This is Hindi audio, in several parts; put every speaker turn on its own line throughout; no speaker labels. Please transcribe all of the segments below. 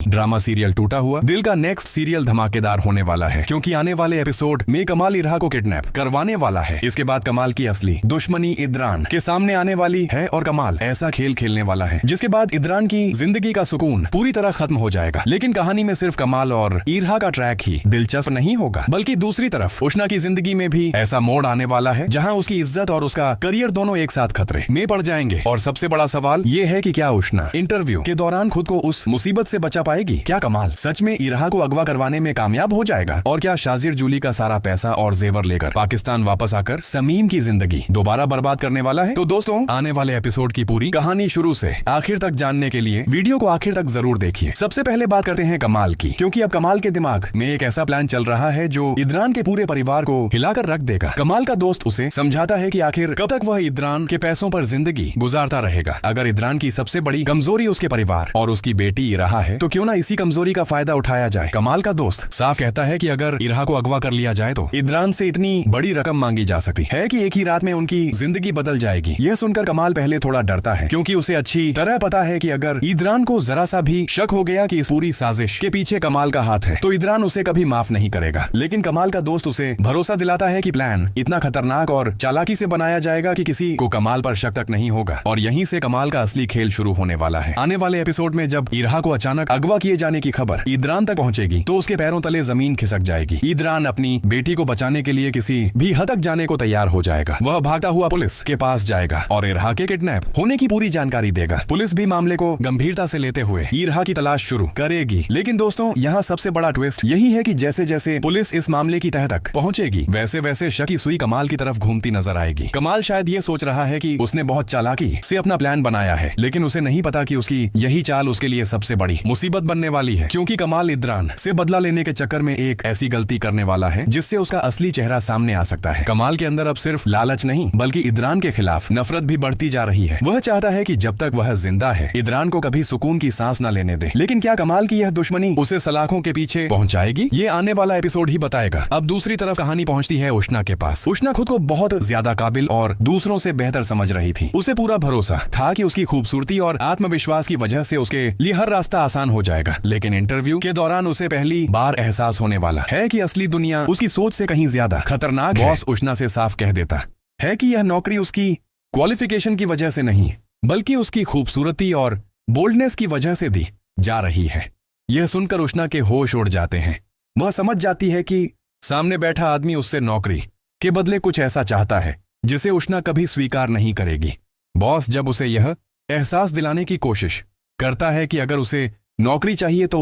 ड्रामा सीरियल टूटा हुआ दिल का नेक्स्ट सीरियल धमाकेदार होने वाला है, क्योंकि आने वाले एपिसोड में कमाल इरहा को किडनैप करवाने वाला है। इसके बाद कमाल की असली दुश्मनी इदरान के सामने आने वाली है और कमाल ऐसा खेल खेलने वाला है जिसके बाद इदरान की जिंदगी का सुकून पूरी तरह खत्म हो जाएगा। लेकिन कहानी में सिर्फ कमाल और इरहा का ट्रैक ही दिलचस्प नहीं होगा, बल्कि दूसरी तरफ उष्णा की जिंदगी में भी ऐसा मोड़ आने वाला है जहाँ उसकी इज्जत और उसका करियर दोनों एक साथ खतरे में पड़ जाएंगे। और सबसे बड़ा सवाल ये है कि क्या उष्णा इंटरव्यू के दौरान खुद को उस मुसीबत से बचा पाएगी? क्या कमाल सच में इरहा को अगवा करवाने में कामयाब हो जाएगा? और क्या शाजिर जूली का सारा पैसा और जेवर लेकर पाकिस्तान वापस आकर समीम की जिंदगी दोबारा बर्बाद करने वाला है? तो दोस्तों, आने वाले एपिसोड की पूरी कहानी शुरू से आखिर तक जानने के लिए वीडियो को आखिर तक जरूर देखिए। सबसे पहले बात करते हैं कमाल की, क्योंकि अब कमाल के दिमाग में एक ऐसा प्लान चल रहा है जो इदरान के पूरे परिवार को हिलाकर रख देगा। कमाल का दोस्त उसे समझाता है कि आखिर कब तक वह इदरान के पैसों पर जिंदगी गुजारता रहेगा। अगर इदरान की सबसे बड़ी कमजोरी उसके परिवार और उसकी बेटी इरहा है, तो क्यों ना इसी कमजोरी का फायदा उठाया जाए। कमाल का दोस्त साफ कहता है कि अगर इरहा को अगवा कर लिया जाए तो इदरान से इतनी बड़ी रकम मांगी जा सकती है कि एक ही रात में उनकी जिंदगी बदल जाएगी। यह सुनकर कमाल पहले थोड़ा डरता है, क्योंकि उसे अच्छी तरह पता है कि अगर इदरान को जरा सा भी शक हो गया कि इस पूरी साजिश के पीछे कमाल का हाथ है, तो इदरान उसे कभी माफ नहीं करेगा। लेकिन कमाल का दोस्त उसे भरोसा दिलाता है कि प्लान इतना खतरनाक और चालाकी से बनाया जाएगा कि किसी को कमाल पर शक तक नहीं होगा। और यहीं से कमाल का असली खेल शुरू होने वाला है। आने वाले एपिसोड में जब इरहा को अचानक अगवा किए जाने की खबर इदरान तक पहुंचेगी, तो उसके पैरों तले जमीन खिसक जाएगी। इदरान अपनी बेटी को बचाने के लिए किसी भी हद तक जाने को तैयार हो जाएगा। वह भागता हुआ पुलिस के पास जाएगा और इरहा के किडनैप होने की पूरी जानकारी देगा। पुलिस भी मामले को गंभीरता से लेते हुए इरहा की तलाश शुरू करेगी। लेकिन दोस्तों, यहाँ सबसे बड़ा ट्विस्ट यही है कि जैसे जैसे पुलिस इस मामले की तह तक पहुंचेगी, वैसे वैसे शक की सुई कमाल की तरफ घूमती नजर आएगी। कमाल शायद ये सोच रहा है कि उसने बहुत चालाकी से अपना प्लान बनाया है, लेकिन उसे नहीं पता कि उसकी यही चाल उसके लिए सबसे बड़ी मुसीबत बनने वाली है, क्योंकि कमाल इदरान से बदला लेने के चक्कर में एक ऐसी गलती करने वाला है जिससे उसका असली चेहरा सामने आ सकता है। कमाल के अंदर अब सिर्फ लालच नहीं, बल्कि इदरान के खिलाफ नफरत भी बढ़ती जा रही है। वह चाहता है कि जब तक वह जिंदा है, इदरान को कभी सुकून की सांस न लेने दे। लेकिन क्या कमाल की यह दुश्मनी उसे सलाखों के पीछे पहुंचाएगी? ये आने वाला एपिसोड ही बताएगा। अब दूसरी तरफ कहानी पहुंचती है उष्णा के पास। उष्णा खुद को बहुत ज्यादा काबिल और दूसरों से बेहतर समझ रही थी। उसे पूरा भरोसा था कि उसकी खूबसूरती और आत्मविश्वास की वजह से उसके लिए हर रास्ता आसान हो जाएगा। लेकिन इंटरव्यू के दौरान उसे पहली बार एहसास होने वाला है कि असली दुनिया उसकी सोच से कहीं ज्यादा खतरनाक है। बॉस उष्णा से साफ कह देता है कि यह नौकरी उसकी क्वालिफिकेशन की वजह से नहीं, बल्कि उसकी खूबसूरती और बोल्डनेस की वजह से दी जा रही है। यह सुनकर उष्णा के होश उड़ जाते हैं। वह समझ जाती है कि सामने बैठा आदमी उससे नौकरी के बदले कुछ ऐसा चाहता है जिसे उष्णा कभी स्वीकार नहीं करेगी। बॉस जब उसे यह एहसास दिलाने की कोशिश करता है कि अगर उसे नौकरी चाहिए तो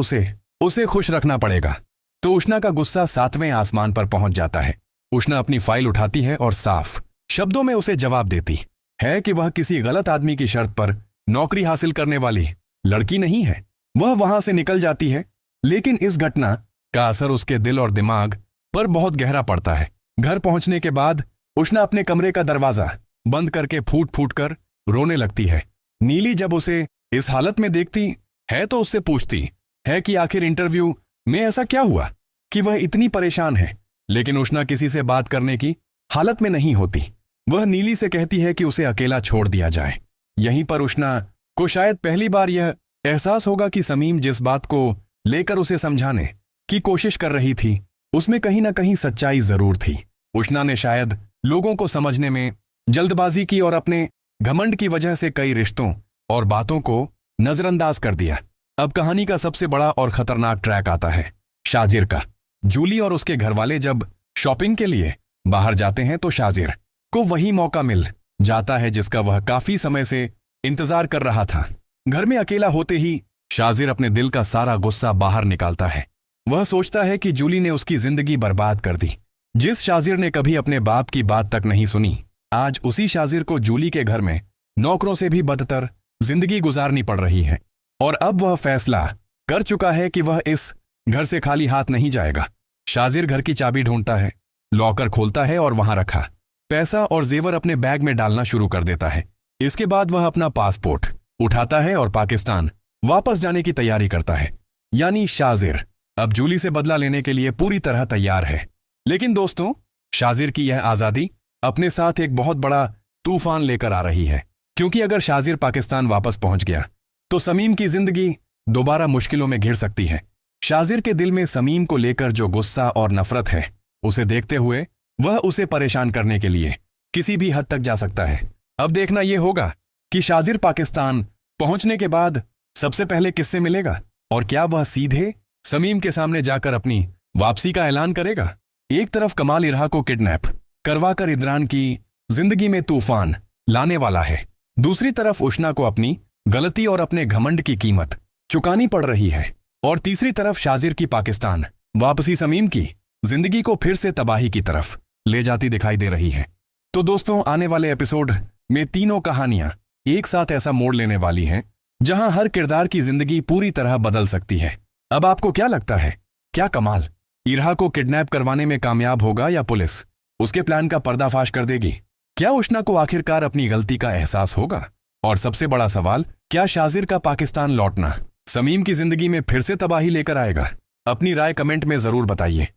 उसे खुश रखना पड़ेगा, तो उष्णा का गुस्सा 7वें आसमान पर पहुंच जाता है। उष्णा अपनी फाइल उठाती है और साफ शब्दों में उसे जवाब देती है कि वह किसी गलत आदमी की शर्त पर नौकरी हासिल करने वाली लड़की नहीं है। वह वहां से निकल जाती है, लेकिन इस घटना का असर उसके दिल और दिमाग पर बहुत गहरा पड़ता है। घर पहुंचने के बाद उष्णा अपने कमरे का दरवाजा बंद करके फूट फूट कर रोने लगती है। नीली जब उसे इस हालत में देखती है तो उससे पूछती है कि आखिर इंटरव्यू में ऐसा क्या हुआ कि वह इतनी परेशान है। लेकिन उष्णा किसी से बात करने की हालत में नहीं होती। वह नीली से कहती है कि उसे अकेला छोड़ दिया जाए। यहीं पर उष्णा को शायद पहली बार यह एहसास होगा कि समीम जिस बात को लेकर उसे समझाने की कोशिश कर रही थी, उसमें कहीं ना कहीं सच्चाई जरूर थी। उष्णा ने शायद लोगों को समझने में जल्दबाजी की और अपने घमंड की वजह से कई रिश्तों और बातों को नजरअंदाज कर दिया। अब कहानी का सबसे बड़ा और खतरनाक ट्रैक आता है शाजिर का। जूली और उसके घरवाले जब शॉपिंग के लिए बाहर जाते हैं तो शाजिर को वही मौका मिल जाता है जिसका वह काफी समय से इंतजार कर रहा था। घर में अकेला होते ही शाजिर अपने दिल का सारा गुस्सा बाहर निकालता है। वह सोचता है कि जूली ने उसकी जिंदगी बर्बाद कर दी। जिस शाजिर ने कभी अपने बाप की बात तक नहीं सुनी, आज उसी शाजिर को जूली के घर में नौकरों से भी बदतर जिंदगी गुजारनी पड़ रही है। और अब वह फैसला कर चुका है कि वह इस घर से खाली हाथ नहीं जाएगा। शाजिर घर की चाबी ढूंढता है, लॉकर खोलता है और वहां रखा पैसा और जेवर अपने बैग में डालना शुरू कर देता है। इसके बाद वह अपना पासपोर्ट उठाता है और पाकिस्तान वापस जाने की तैयारी करता है। यानी शाजिर अब जूली से बदला लेने के लिए पूरी तरह तैयार है। लेकिन दोस्तों, शाजिर की यह आजादी अपने साथ एक बहुत बड़ा तूफान लेकर आ रही है, क्योंकि अगर शाजिर पाकिस्तान वापस पहुंच गया तो समीम की जिंदगी दोबारा मुश्किलों में घिर सकती है। शाजिर के दिल में समीम को लेकर जो गुस्सा और नफरत है, उसे देखते हुए वह उसे परेशान करने के लिए किसी भी हद तक जा सकता है। अब देखना यह होगा कि शाजिर पाकिस्तान पहुंचने के बाद सबसे पहले किससे मिलेगा और क्या वह सीधे समीम के सामने जाकर अपनी वापसी का ऐलान करेगा। एक तरफ कमाल इरहा को किडनैप करवाकर इदरान की जिंदगी में तूफान लाने वाला है, दूसरी तरफ उष्णा को अपनी गलती और अपने घमंड की कीमत चुकानी पड़ रही है, और तीसरी तरफ शाजिर की पाकिस्तान वापसी समीम की जिंदगी को फिर से तबाही की तरफ ले जाती दिखाई दे रही है। तो दोस्तों, आने वाले एपिसोड में तीनों कहानियां एक साथ ऐसा मोड़ लेने वाली हैं जहां हर किरदार की जिंदगी पूरी तरह बदल सकती है। अब आपको क्या लगता है, क्या कमाल इरहा को किडनैप करवाने में कामयाब होगा या पुलिस उसके प्लान का पर्दाफाश कर देगी? क्या उष्णा को आखिरकार अपनी गलती का एहसास होगा? और सबसे बड़ा सवाल, क्या शाजिर का पाकिस्तान लौटना समीम की जिंदगी में फिर से तबाही लेकर आएगा? अपनी राय कमेंट में जरूर बताइए।